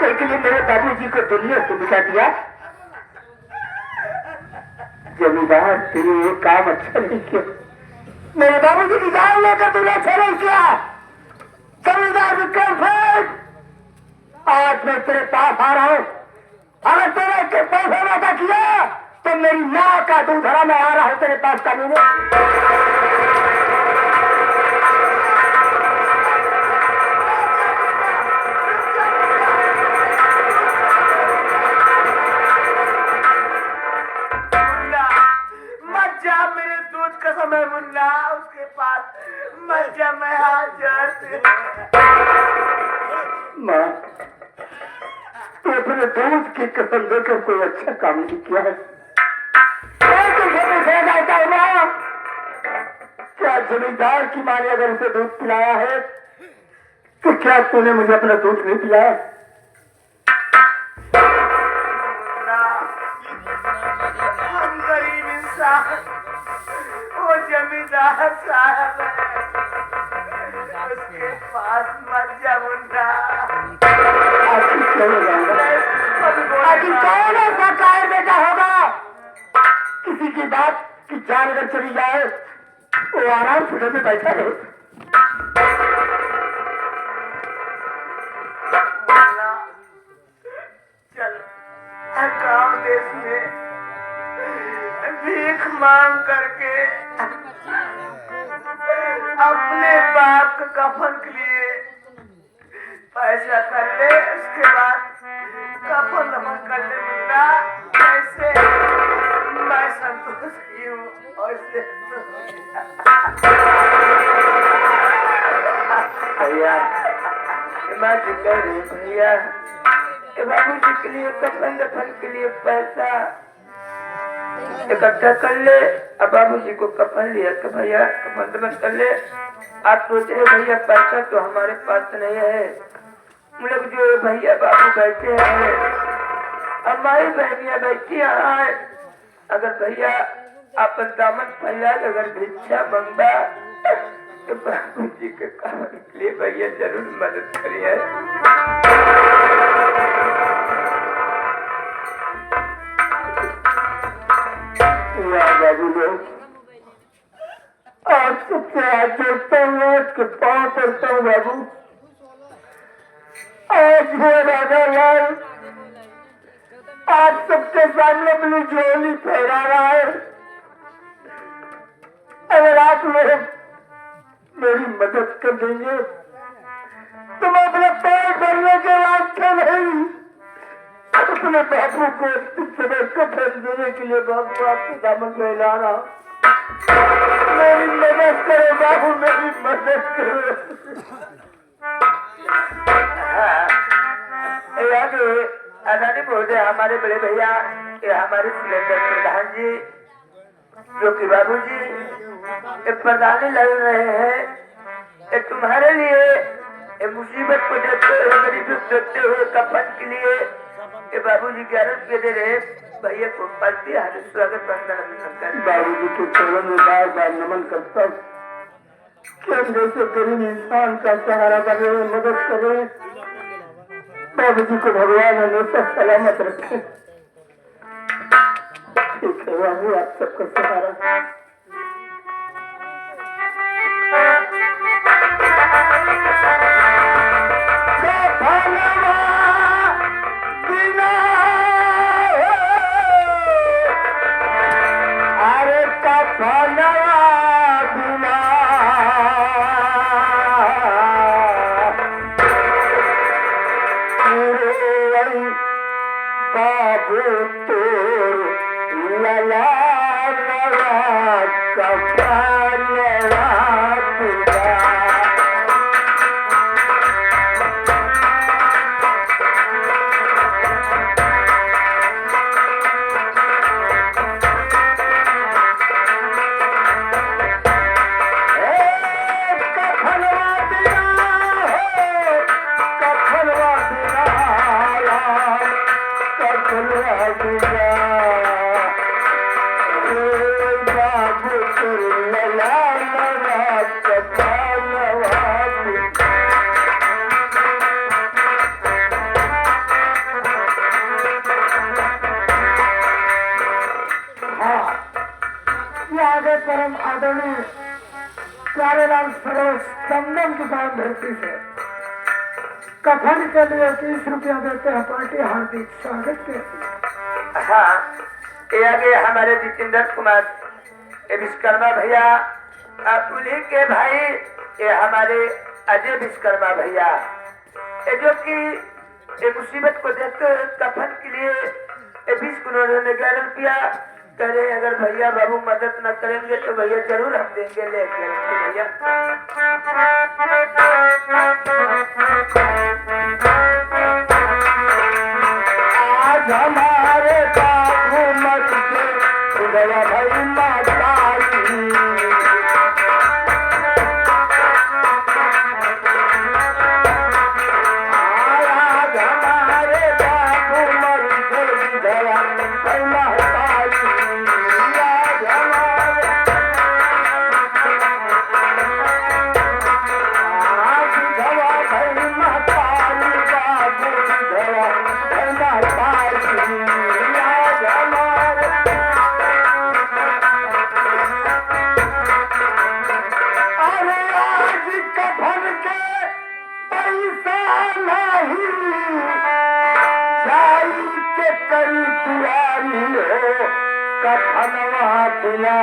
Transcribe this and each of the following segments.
पल के लिए मेरे बाबूजी को दुनिया से मिटा दिया। जमींदार तेरे ये काम अच्छा नहीं किया। मेरे बाबूजी की जान लेकर तूने अच्छा नहीं किया। जमींदार विक्रम सिंह, आज मैं तेरे पास आ रहा हूं। अगर तेरे के पैसे वादा किया तो मेरी माँ का दूध हरा मैं आ रहा हूं तेरे पास कानून। मैं मुन्ना उसके पास मत जा, मैं हाजिर। माँ, तू अपने दूध की कसम देकर कोई अच्छा काम नहीं किया है। क्या जमींदार की माँ ने अगर उसे दूध पिलाया है तो क्या तूने मुझे अपना दूध नहीं पिलाया? हम गरीब इंसान, वो जमींदार साहब उसके पास मत जा मुन्ना। आखिर कौन ऐसा कायर बेटा होगा किसी की बात की जान अगर चली जाए वो आराम से घर में बैठा रहे। चल गाँव देश में भीख मांग करके अपने बाप का कफन के लिए पैसा कर ले, उसके बाद कफन दफन कर ले मुन्ना। ऐसे मैं संतोष की हूँ और भैया भैया बाबूजी के लिए कफन दफन के लिए पैसा इकट्ठा कर ले। अब बाबूजी को कफन लिया तो भैया कफन दफन कर ले। आप सोच रहे भैया पैसा तो हमारे पास नहीं है, मतलब जो भैया बाबू बैठे हैं, हमारी बहनियां बैठी है। अगर भैया आप दामन फैला अगर भिक्षा मंगा तो बाबूजी के काम के लिए भैया जरूर मदद करिए। बाबू लोग आज सबसे हाथ जोड़ता हूँ, आज के पाँव पड़ता हूँ। बाबू आज वो राजा लाल आज सबके सामने अपनी झोली फहरा रहा है। अगर आप लोग मेरी मदद कर देंगे तो मैं अपने पेट भरने के वास्ते नहीं अपने बापू को समय कफन देने के लिए बाबू आपके दामन में ला रहा हूं। मेरी मदद करो बाबू, मेरी मदद करो। आजादी बोलते हमारे बड़े भैया हमारे सिलेंडर प्रधान जी जो कि बाबू जी प्रधानी लड़ रहे हैं तुम्हारे लिए मुसीबत को देखते हुए गरीब देखते हुए कफन के लिए बाबू जी 11 रुपये दे रहे भैया को पलती हाथ स्वागत बंदन। बाबू जी के चरणों में बार बार नमन करता हूँ कि हम जैसे गरीब इंसान का सहारा बने, मदद करें। बाबू जी को भगवान हमेशा सलामत रखे। ठीक है बाबू, आप सबका सहारा। बाबू तो लला लला प्यारेलाल सरोज दमदम की दान धरती से कफन के लिए 30 रुपया देते हैं। पार्टी हार्दिक स्वागत करती है। हाँ, ये आगे हमारे जितेंद्र कुमार ये विश्वकर्मा भैया, उन्हीं के भाई ये हमारे अजय विश्वकर्मा भैया, ये जो कि ये मुसीबत को देखते कफन के लिए 20 को उन्होंने 11 रुपया करे। अगर भैया बाबू मदद न करेंगे तो भैया जरूर हम देंगे, ले भैया। आज हमारे बाबू मर गया भाई माता बिना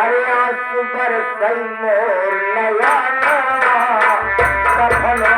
अरे आंसू पर सही मोर नया कफनवा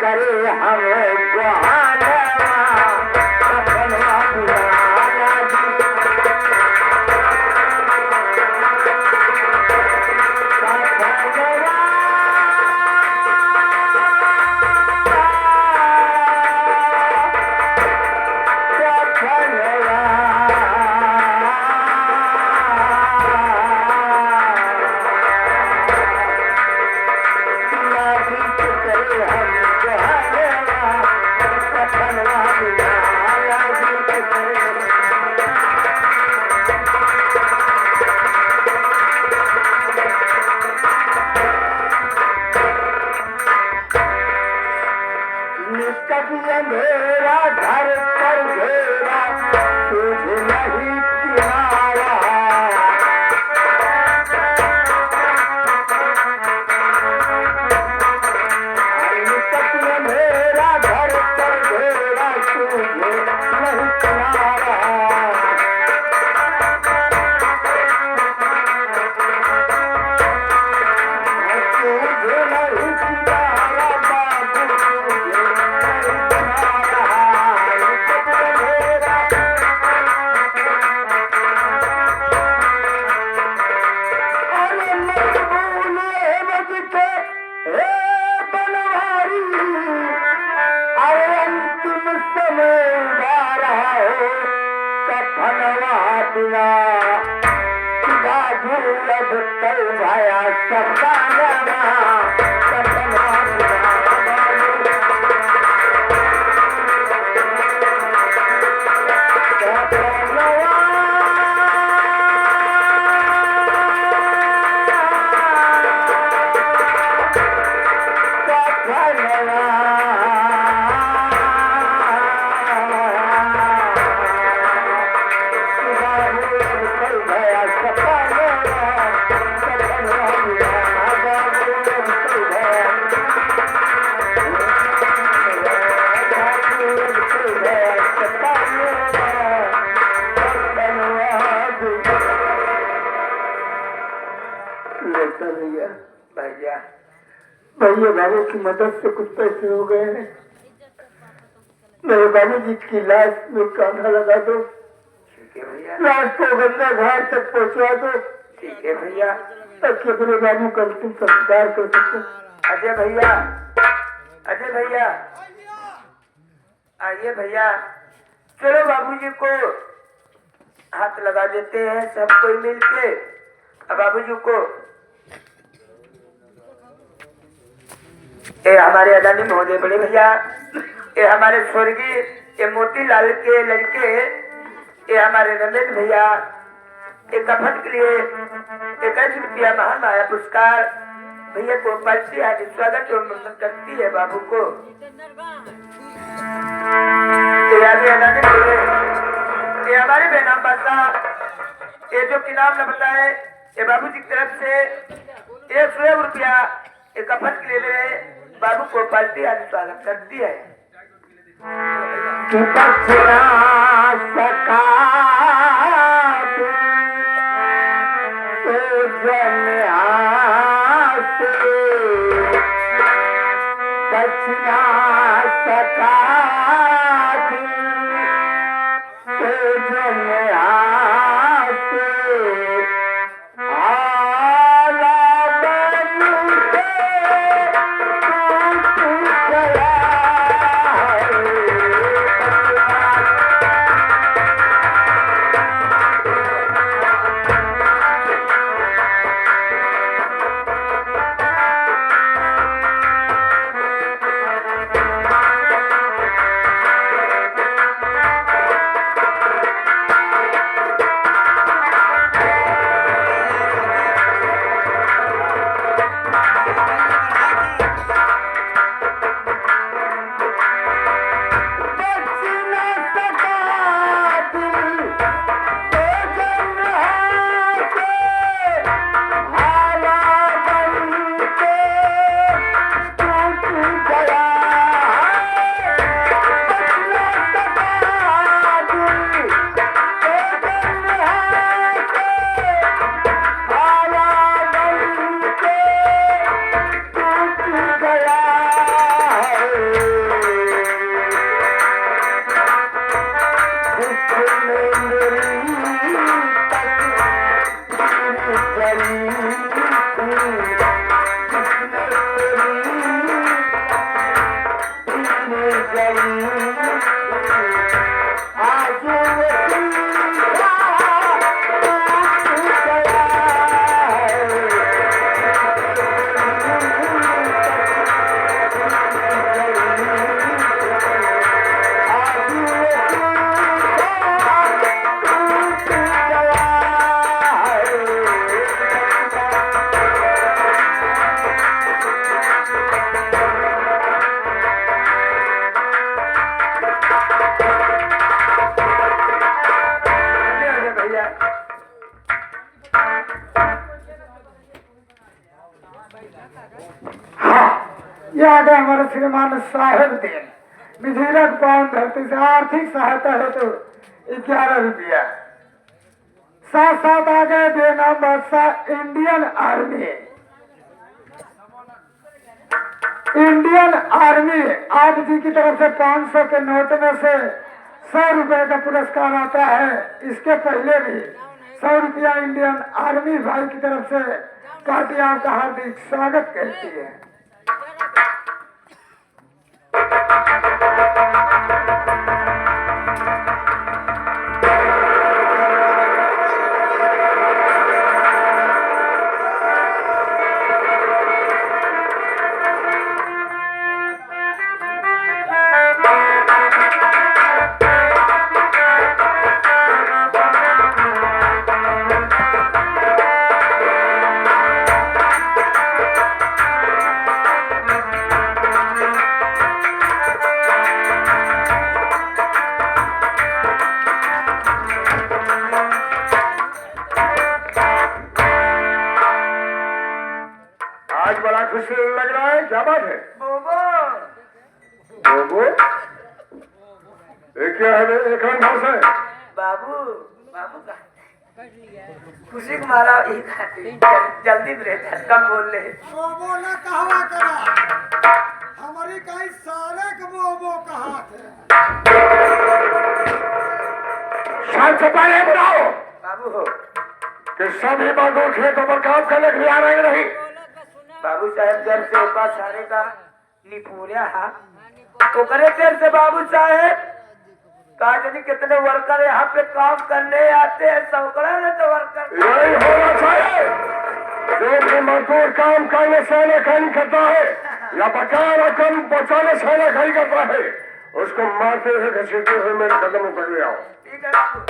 करे हमें हम बिना बाबू अब कल भाया सपना सपना भैया भैया भैया बाबू की मदद से कुछ पैसे हो गए हैं। मेरे बाबू जी की लाश में कांधा लगा दो। ठीक है भैया। लाश को गंगा घाट तक पहुंचा दो। ठीक है भैया। ताकि अपने बाबू का अंतिम संस्कार कर सके। अजय भैया, अजय भैया आइए भैया, चलो बाबूजी को हाथ लगा देते हैं सब कोई मिलके। अब बाबूजी को ये हमारे अदानी महोदय बड़े भैया, ये हमारे स्वर्गीय ये मोतीलाल के लड़के, ये हमारे रमेश भैया, ये कफन के लिए 21 रुपया महान माया पुरस्कार भैया को पलटी हाथी स्वागत और मंगल करती है बाबू को। ये हमारे बेनाम बादशाह, ये जो कि नाम न बताए, ये बाबू जी की तरफ से 100 रुपया एक कफन के लिए बाबू को पलटी हाथी स्वागत करती है। याद है हमारे श्रीमान साहेब दिन विधीरक पावन धरती से आर्थिक सहायता है तो 11 रुपया। साथ साथ आ गए बेनाम बादशाह इंडियन आर्मी। इंडियन आर्मी आप जी की तरफ से 500 के नोट में से 100 रुपए का पुरस्कार आता है। इसके पहले भी 100 रुपया इंडियन आर्मी भाई की तरफ से पार्टी आपका हार्दिक स्वागत करती है। खुश लग रहा है, क्या बात है? बोबो बोबो, ये क्या है? एक रंग भाषा है। बाबू बाबू का खुशी को मारा ये खाती जल्दी ब्रेक कम बोल ले बोबो ना कहवा करा, हमारी कहीं सारे को बोबो कहा थे। शांत से पहले बुलाओ बाबू हो कि सभी मजदूर खेतों पर काम करने के लिए आ रहे नहीं। बाबू साहब जब से ऊपर सारे का निपूरिया हा तो करे देर से बाबू साहब कहा जानी कितने वर्कर यहाँ पे काम करने आते हैं सौकड़े ने तो वर्कर यही होना चाहिए। जो भी मजदूर काम करने से आनाकानी करता है या बकाया रकम बचाने से आनाकानी करता है, उसको मारते हुए घसीटते हुए मेरे कदमों पर ले आओ। ठीक है बाबू।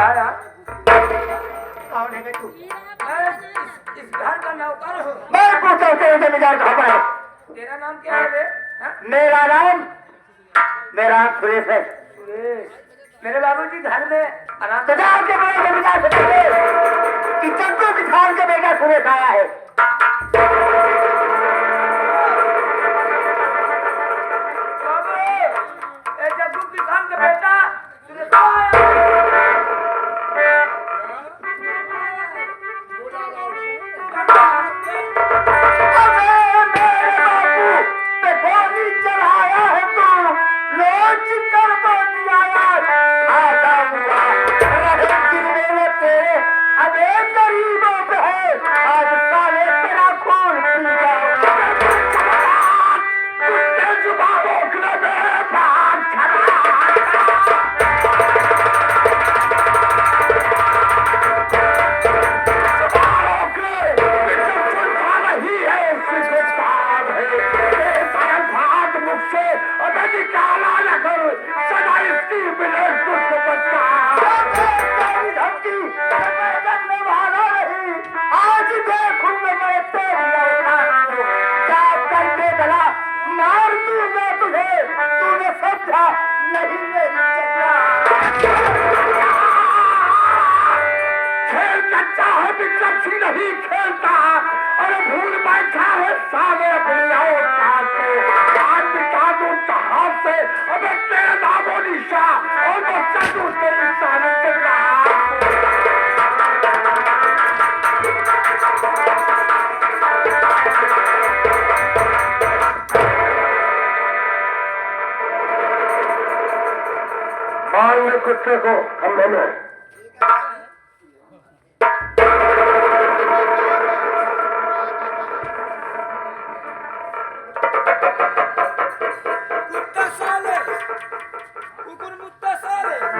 आया कौन है तू? इस घर का नौकर हो? मैं पूछता हूँ तेरे जमींदार कहाँ पर है? तेरा नाम क्या है बे? हाँ? मेरा नाम सुरेश है। सुरेश मेरे बाबूजी घर में आराम तो जाओ के बड़े जमींदार से कहिए कि चंदू किसान का बेटा सुरेश आया है। बाबू ए जग्गू किसान का बेटा सुरेश आया। नहीं खेलता और भूल बैठा है साले अपनी औकात को। आज बिता दूं हाथ से, अबे तेरे नामो निशा और बच्चा दूं तेरी सारी के मान ले कुत्ते को खंभे में।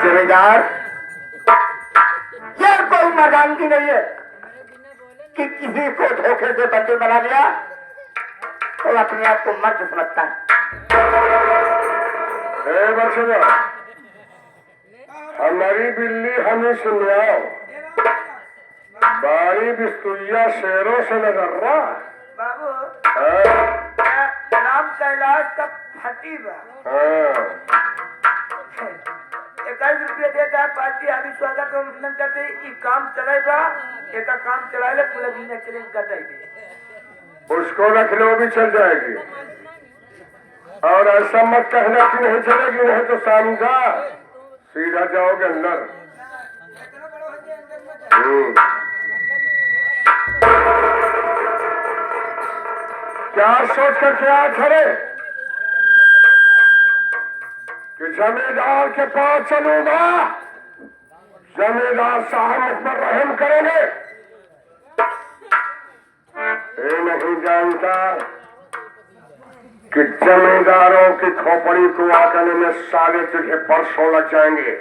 जमींदार, ये कोई मर्दानगी नहीं है कि किसी को धोखे से बंदी बना दिया तो अपने आप को मर्द समझता है। हमारी बिल्ली हमें सुनियाओ, बारी बिस्तुया शेरों से नजर रहा। बाबू नाम कैलाश का फटी बा। 21 रुपये देता है पार्टी आदि स्वागत को मन करते ये काम चलेगा, एक काम चला ले पूरा दिन चले कटाएंगे। उसको रख लो, भी चल जाएगी। और ऐसा मत कहना कि नहीं चलेगी, नहीं तो समझा सीधा जाओगे अंदर। क्या सोच कर क्या खड़े कि जमींदार के पास चलूंगा, जमींदार साहब पर रहम करेंगे। ये नहीं जानता कि जमींदारों की खोपड़ी को आकने में साले तुझे परसों लग जाएंगे।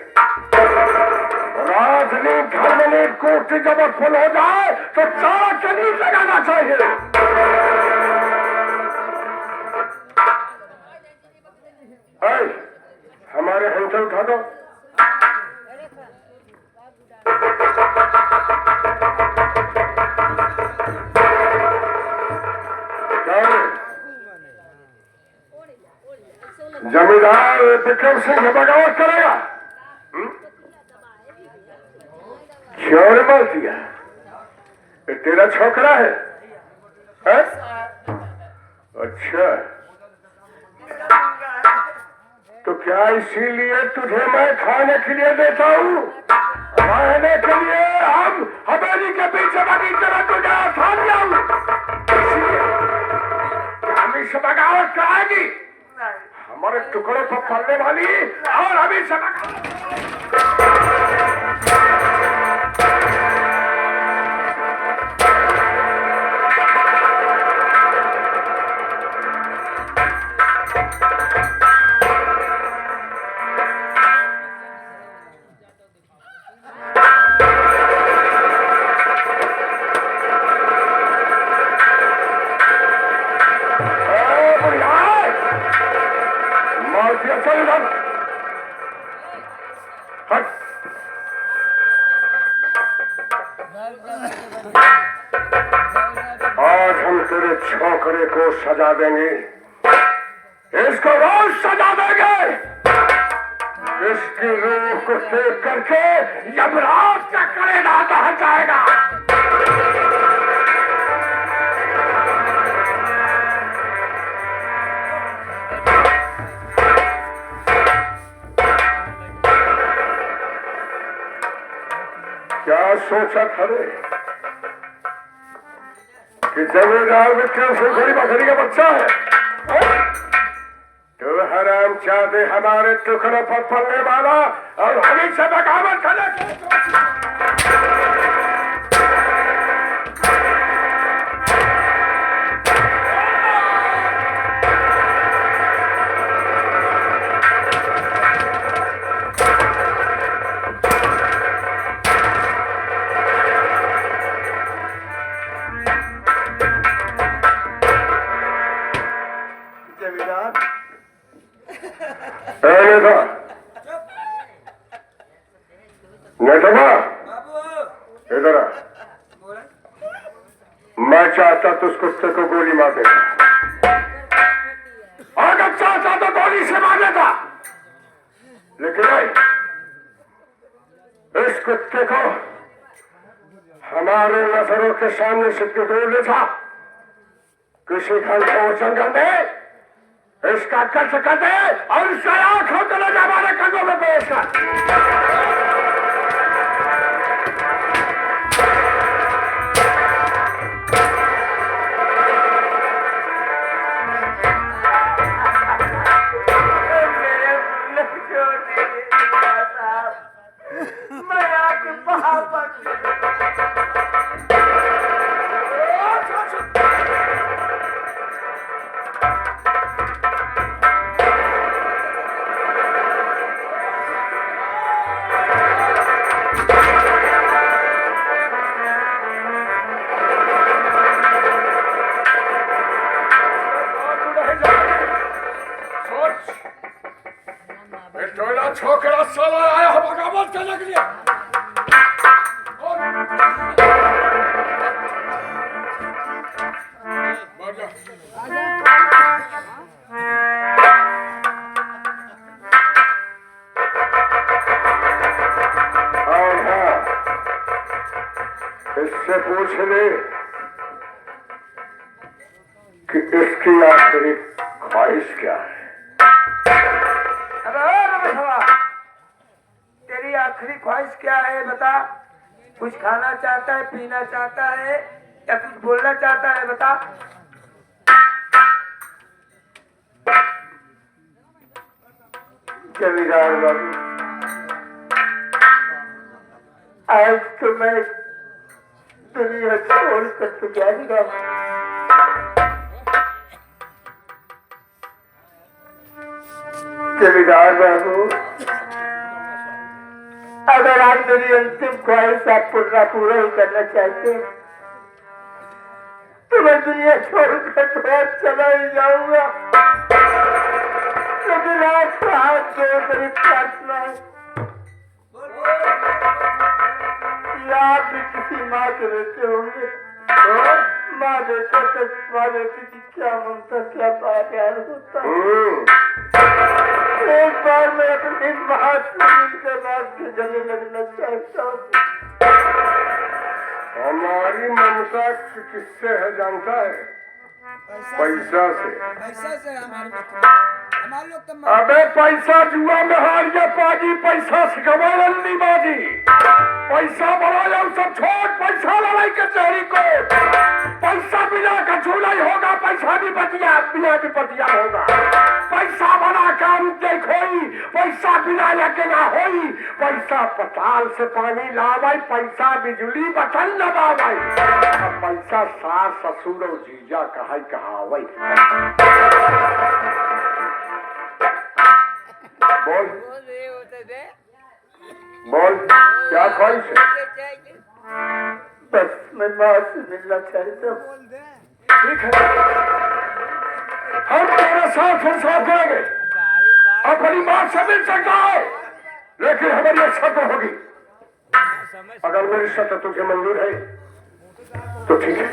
राजनी धर्मनी कोर्ट जब फुल हो जाए तो चारा कनीज लगाना चाहिए। हमारे हंसे उठा दो। जमींदार विक्रम सिंह बगावत करेगा? क्यों ने मार दिया? ये तेरा छोकरा है? अच्छा, तो क्या इसीलिए तुझे मैं खाने के लिए देता हूँ? खाने के लिए हम हवेली के पीछे बगीचे में तुझे खा दिया हूँ, हमी से बगावत कराएगी हमारे टुकड़ों पर पड़ने वाली, और हमी से आज हम तेरे छोकरे को सजा देंगे, इसको रोज सजा देंगे। इसकी रूह को देख करके यमराज का कलेजा दह जाएगा। क्या सोचा था रे कि जमींदार विक्रम सिंह घड़ी बकरी का बच्चा है? तो हराम चाहते हमारे टुकड़ों पर पलने वाला और हमें से बगावत करने इधर आ। मैं चाहता तो उस कुत्ते को गोली मार देता, अगर चाहता तो गोली से मार देता, लेकिन नहीं, इस कुत्ते को हमारे नजरों के सामने से दूर ले था। किसी घंटों जंगल में इसका कष्ट कर दे और इसका आंखों को ले हमारे कंधों में पेश कर। छोकरा साला आया है बगावत करने के लिए। और हाँ, इससे पूछ ले कि इसकी आखिरी ख्वाहिश क्या है। तेरी आखिरी ख्वाहिश क्या है बता? कुछ खाना चाहता है, पीना चाहता है या कुछ बोलना चाहता है? बता। जमींदार बाबू, आज तो मैं दुनिया छोड़ कर तो जाएगा। जमींदार बाबू, अगर आप मेरी अंतिम ख्वाहिश आप पूरा ही करना चाहते हैं तो मैं दुनिया छोड़कर तो आज चला ही जाऊंगा, लेकिन आपका हाथ जोड़कर प्रार्थना है कि आप भी किसी माँ के बेटे होंगे। माँ बेटे की क्या ममता, क्या प्यार होता है। एक बार मैं अपनी माँ से मिलकर बात के गले लगना चाहता हूँ। हमारी ममता किससे है जानता है? पैसा से। हमारे लोग तो अबे पैसा जुआ में हार गया पाजी, पैसा सिखवा नहीं बाजी। पैसा बड़ा जाओ सब छोड़, पैसा लड़ाई कचहरी को। पैसा बिना कछु नहीं होगा, पैसा भी बतिया बिना भी बतिया होगा। पैसा बना काम देखोई, पैसा बिना लगे ना होई। पैसा पताल से पानी लावाई, पैसा बिजली बटन दबावाई। अब पैसा सास ससुर और जीजा कहावई। बोल बोल क्या ख्वाहिश है? बस मैं माँ से मिलना चाहता हूँ। ठीक है, हम तेरे साथ फिर साथ देंगे। अपनी माँ से मिल सकता है, लेकिन हमारी एक शर्त होगी। अगर मेरी शर्त तुझे मंजूर है तो ठीक है।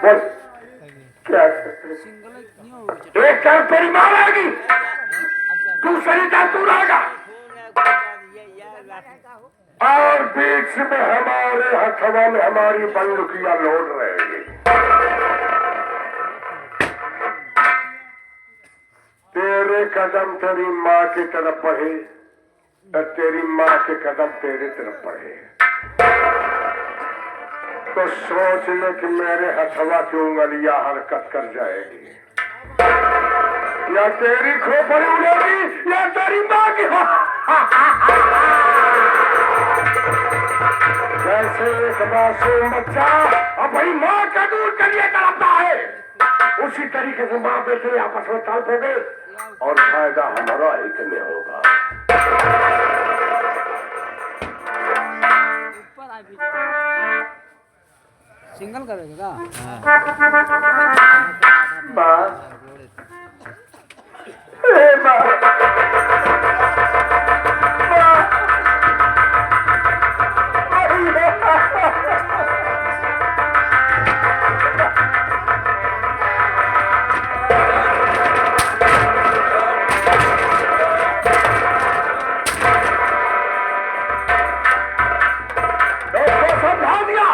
बोल क्या शर्त? एक तरफ तेरी माँ रहेगी, दूसरी तरफ तू रहेगा, और बीच में हमारे हथवा में हमारी बंदूकियां लोड रहेगी। तेरे कदम तेरी माँ की तरफ बढ़े और तेरी माँ के कदम तेरे तरफ बढ़े तो सोच ले कि मेरे हथवा की उंगलियां हरकत कर जाएगी। या तेरी खोपड़ी उड़ेगी या तेरी माँ की। जैसे एक मासूम बच्चा अपनी माँ का दूध के लिए तड़पता है, उसी तरीके से माँ बेटे आपस में तड़पोगे और फायदा हमारा एक में होगा। सिंगल करेगा माँ, हे माँ, समझा दिया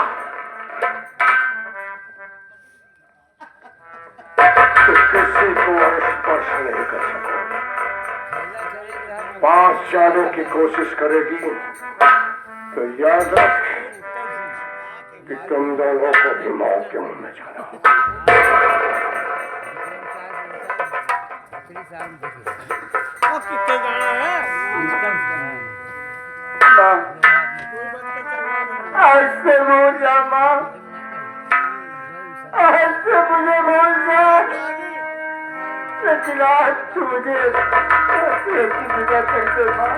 किसी को स्पर्श नहीं कर सकोगे। पास जाने की कोशिश करेगी तो याद रख कि तुम दोनों को भी मौत के मुंह में जाना होगा। कितने जाना है? माँ, आज से भूल जा माँ, आज से मुझे भूल जा, लेकिन आज तू मुझे ऐसे विदा कर दे माँ।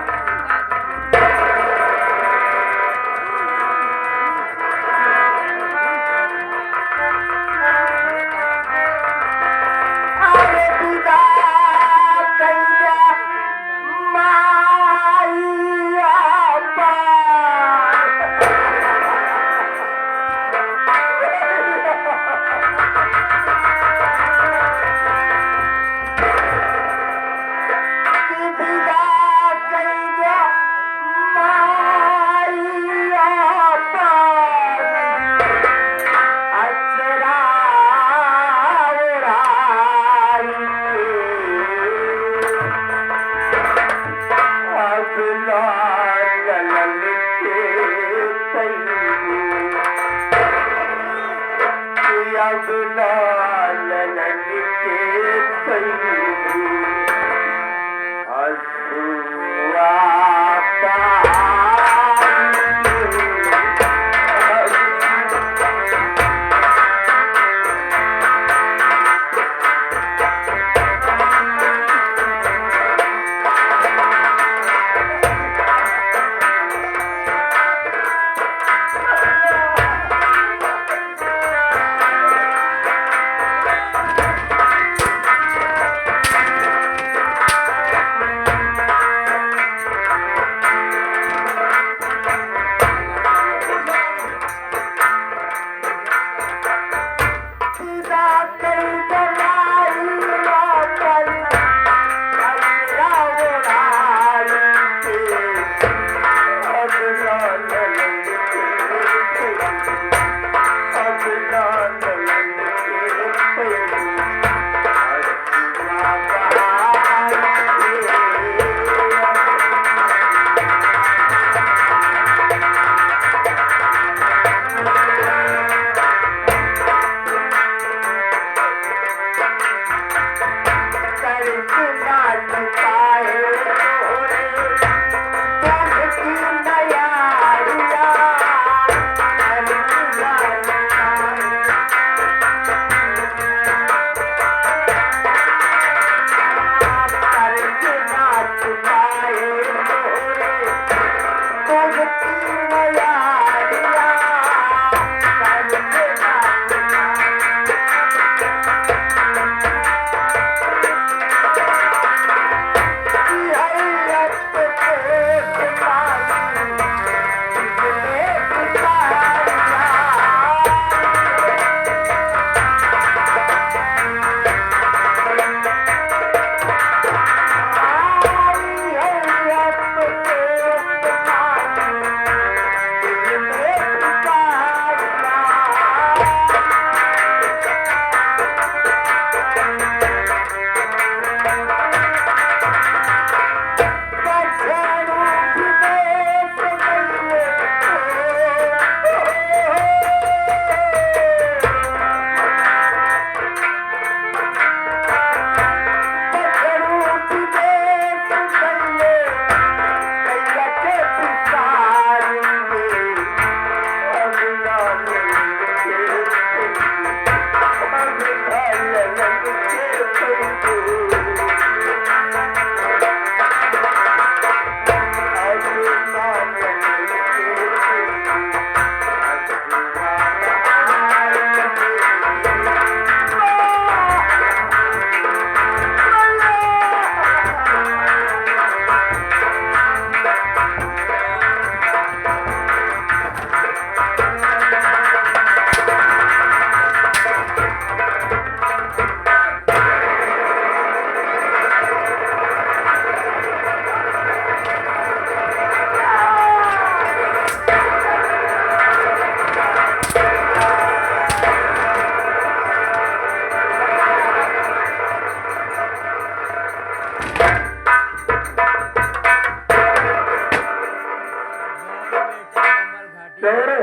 क्या हो रे?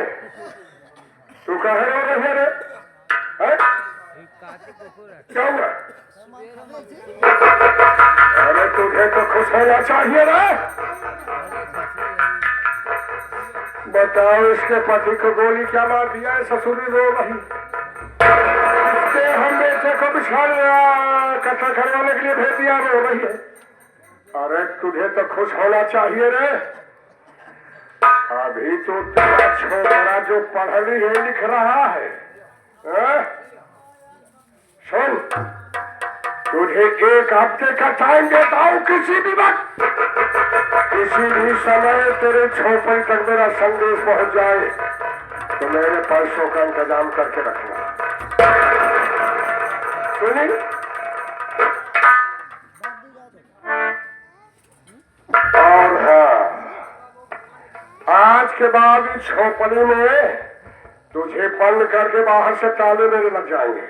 तू कहाँ रो रही है रे? हैं? क्या हुआ? अरे तुझे तो खुश होना चाहिए रे। बताओ इसके पति को गोली क्या मार दिया है? ससुरी रो रही। इसके हम बेटे को बिछाड़ कथा करवाने के लिए भेज दिया, रो रही है। अरे तुझे तो खुश होना चाहिए रे। अभी तो तेरा छोकरा जो पढ़ लिख रहा है, सुन, तुझे 1 हफ्ते का टाइम देता हूँ। किसी भी वक्त, किसी भी समय तेरे झोपड़ी तक मेरा संदेश पहुंच जाए तो मेरे पैसों का इंतजाम करके रखना। सुनी? और हाँ, आज के बाद इस झोपड़ी में तुझे बंद करके बाहर से ताले मेरे लग जाएंगे।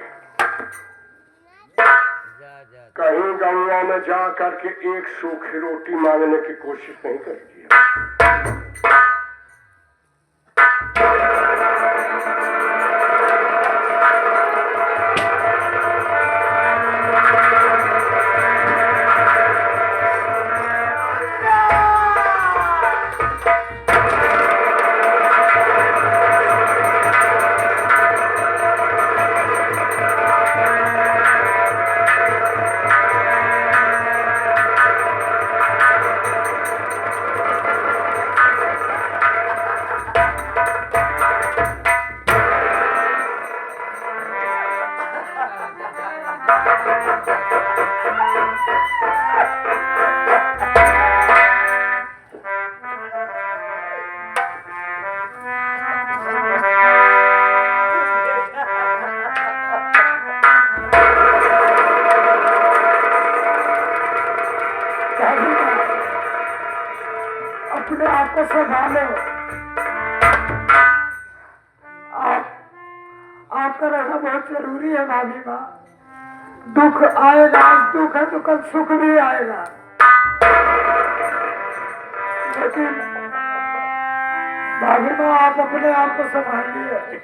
कहीं गंगा में जा करके एक सूखी रोटी मांगने की कोशिश नहीं करेगी। अपने आप को संभालो। आपका रहना बहुत जरूरी है भाभी माँ। दुख आएगा, आज दुख है तो कल सुख भी आएगा, लेकिन भाभी माँ आप अपने आप को संभालिए।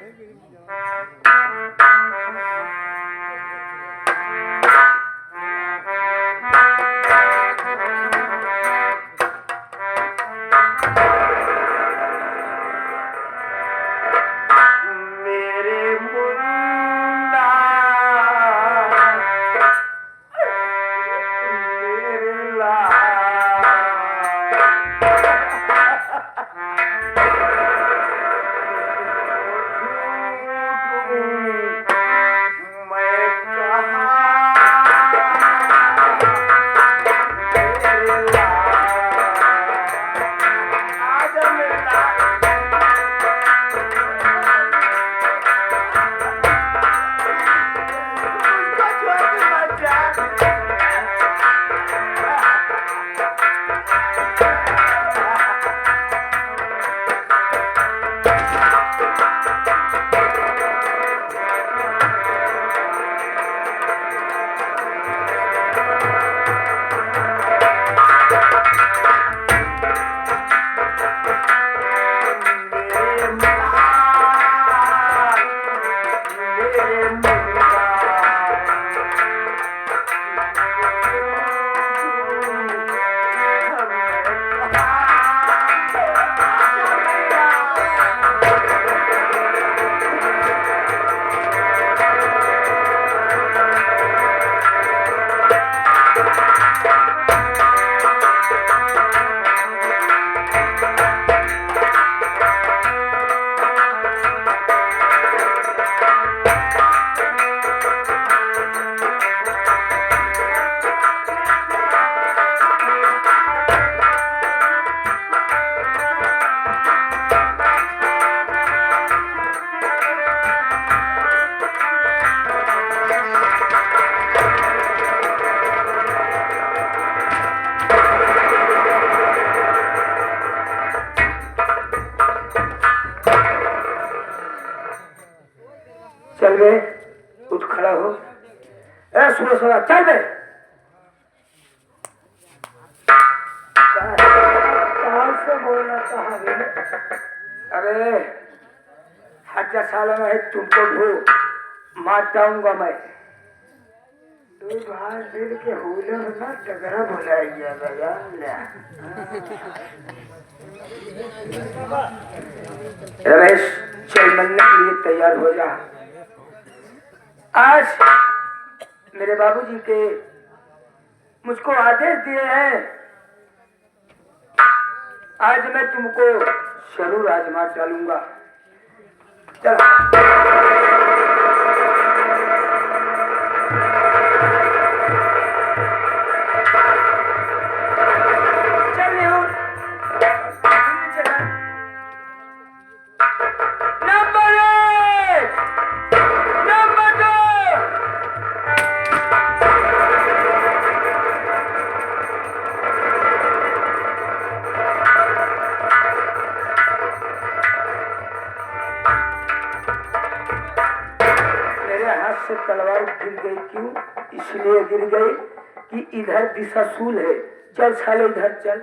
बेहोश होगा, चल बे। कहाँ से बोलना कहा रे? अरे हत्या सालों में तुमको भू मार जाऊंगा मैं। तू भाई दिल के हुले में ना टगरा बुलाई गया भैया। रमेश चल मरने के लिए तैयार हो जा। आज मेरे बाबूजी के मुझको आदेश दिए हैं, आज मैं तुमको जरूर आजमा डालूंगा। चल चल नेहू, चला। Number 1, number 2। मेरे हाथ से तलवार गिर गई, क्यों? इसलिए गिर गई कि इधर दिशाशूल है। चल साले इधर चल।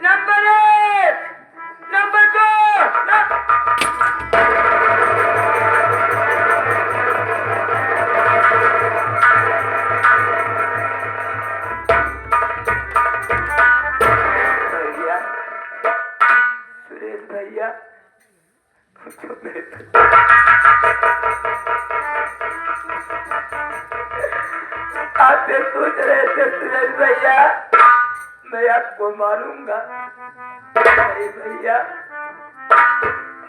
Number 1, number 2। भैया सुरेश भैया, आप ये सोच रहे थे सुरेश भैया मैं आपको मारूंगा? नहीं भैया,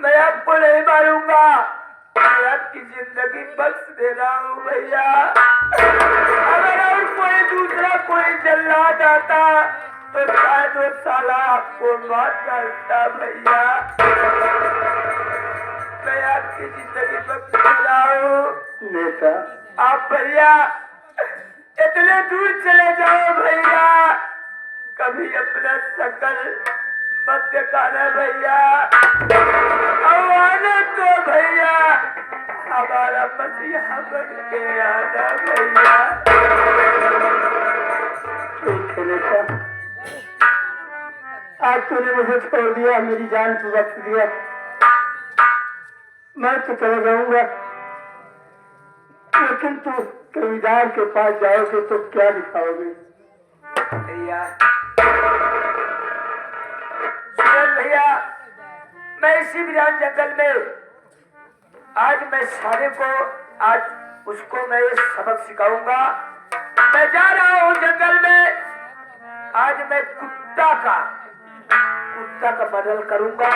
मैं आपको नहीं मारूंगा, मैं आपकी जिंदगी बख्श दे रहा हूँ भैया। अगर और कोई दूसरा कोई जल्लाद आता तो शायद वो साला आपको मार डालता भैया। मैं आपकी जिंदगी बख्श दे रहा हूँ। नेता आप भैया इतने दूर चले जाओ भैया, कभी अपना शकल मत दिखाना भैया। और आने तो भैया हमारा मसीहा बन के आना भैया। ठीक है नेता, आज तूने मुझे छोड़ दिया, मेरी जान को बख्श दिया, मैं तो चला जाऊंगा, लेकिन तू जमींदार के पास जाओगे तो क्या दिखाओगे? भैया सुरेश भैया, मैं इसी वीरान जंगल में आज मैं सारे को आज उसको मैं ये सबक सिखाऊंगा। मैं जा रहा हूँ जंगल में, आज मैं कुत्ता का बदल करूंगा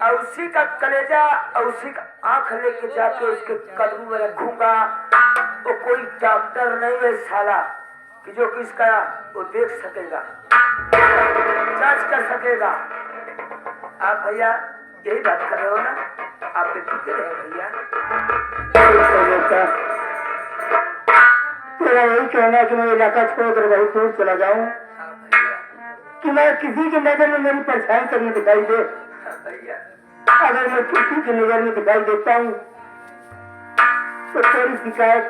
और उसी का कलेजा और उसी का आंख लेके जाके उसके कदमों में रखूंगा। तो कोई डॉक्टर नहीं है साला कि जो किसका वो देख सकेगा, जांच कर सकेगा। आप भैया यही बात कर रहे हो ना? आप ठीक रहे भैया? तेरा यही कहना कि मैं इलाका छोड़कर बहुत दूर चला जाऊं, कि मैं किसी की नजर में मेरी परछाई करने दिखाई दे? भैया अगर मैं किसी की नजर में दिखाई देता हूँ तो तेरी शिकायत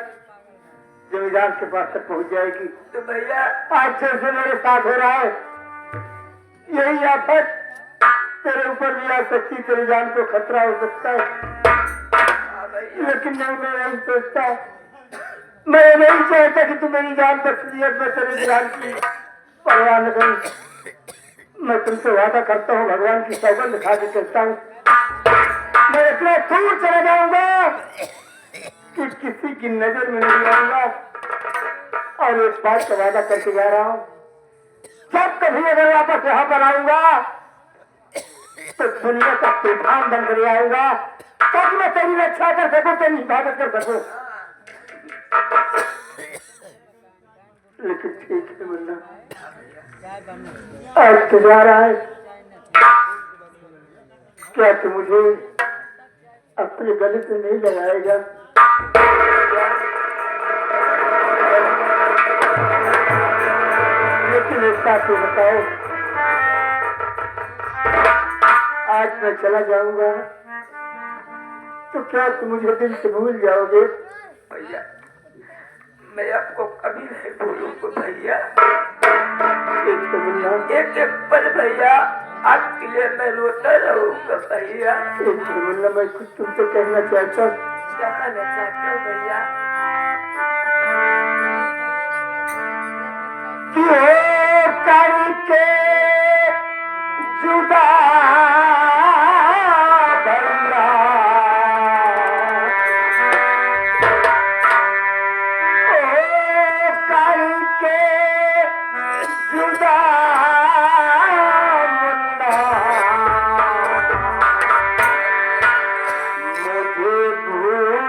जमींदार के पास तक पहुँच जाएगी। तो भैया आज से मेरे साथ हो रहा है, यही आफत तेरे ऊपर भी आ सकती, तेरी जान को खतरा हो सकता है। लेकिन नहीं, मैं नहीं सोचता, मैं नहीं चाहता कि तू मेरी जान बख्श दिया, मैं तेरी जान की परवाह न करूं। मैं तुमसे वादा करता हूँ, भगवान की सौगंध खा के कहता हूँ, मैं इतना दूर चला जाऊंगा कि किसी की नजर में नहीं आऊंगा। और एक बात का वादा करके जा रहा हूँ, जब कभी अगर वापस यहाँ पर आऊंगा तो दुनिया का तूफान बन कर आऊंगा, ताकि मैं तेरी रक्षा कर सकूं, तेरी हिफाजत कर सकूं। लेकिन ठीक है मुन्ना, आज तो जा रहा है, क्या तू मुझे अपने गले से नहीं लगाएगा? लेकिन एक बात तो बताओ, आज मैं चला जाऊंगा तो क्या तुम मुझे दिल से भूल जाओगे? भैया मैं आपको कभी नहीं भूलूंगा भैया। एक एक पल भैया आपके लिए मैं रोता रहूंगा भैया। मैं कुछ तुमसे कहना चाहता हूँ। क्या कहना चाहते हो भैया? करके जुदा भला करके जुदा मुन्ना मुझे भूल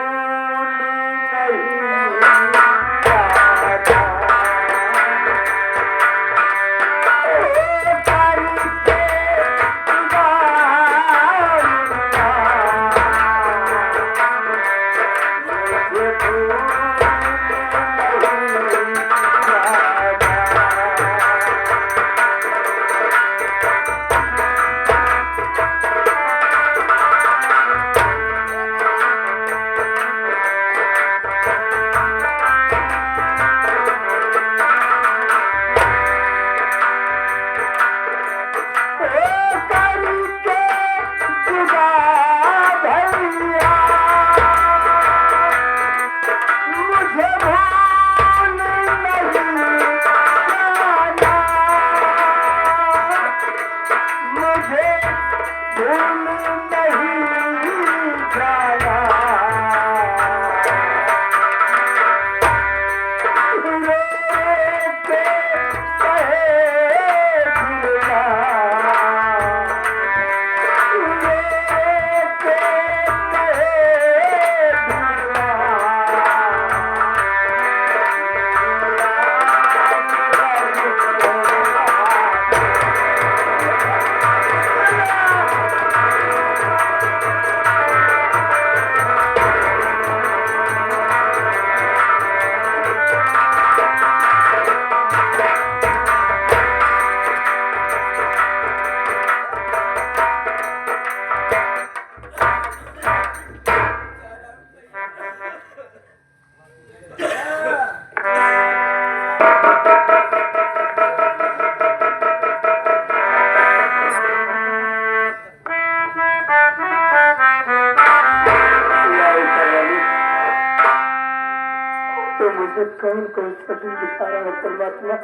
कौन कौन सा दिन दिखा रहा है परमात्मा?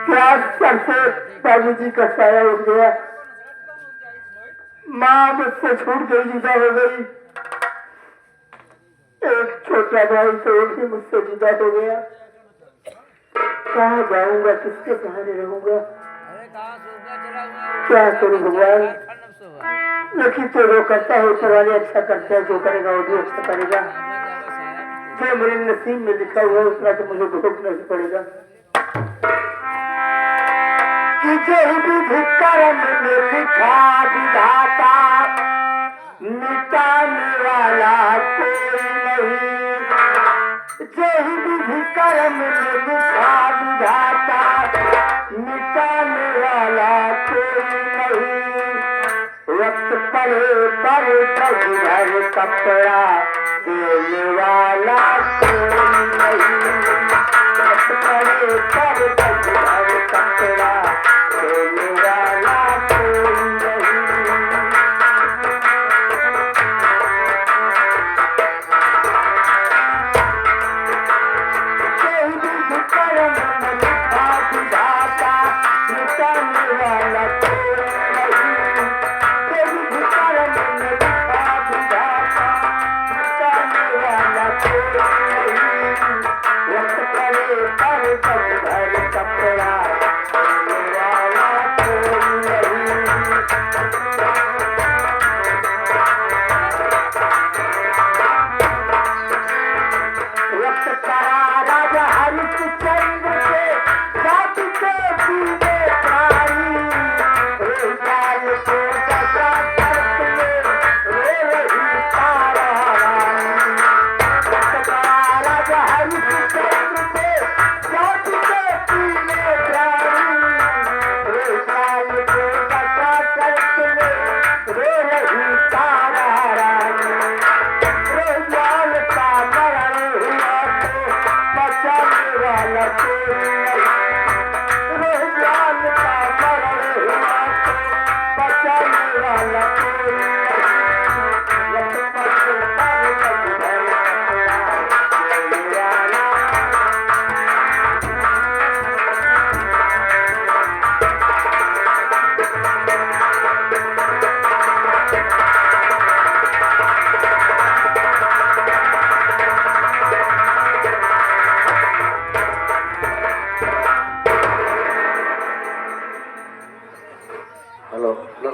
क्या सर से बाबूजी का साया उठ गया, माँ मुझसे छूट गई, जुदा हो गई, एक छोटा भाई तो वो भी मुझसे जुदा हो गया। कहाँ जाऊंगा, किसके सहारे रहूंगा, क्या करूं भगवान? लेकिन तो वो करता है ऊपर वाले अच्छा करता है, जो करेगा वो भी अच्छा करेगा। जो मेरे नसीब में लिखा हुआ है उतना तो मुझे भुगतना ही पड़ेगा। कि जो विधि कर्म में लिखा विधाता, मिटाने वाला कोई नहीं। जो विधि कर्म में लिखा विधाता, मिटाने वाला कोई नहीं। वक्त पड़े पर घर कपड़ा देने वाला कोई नहीं। वक्त पड़े पर घर कपड़ा देने वाला कोई नहीं। कर्म में लिखा विधाता, मिटाने वाला कोई नहीं। वक्त पड़े पर घर कपड़ा हेलो हेलो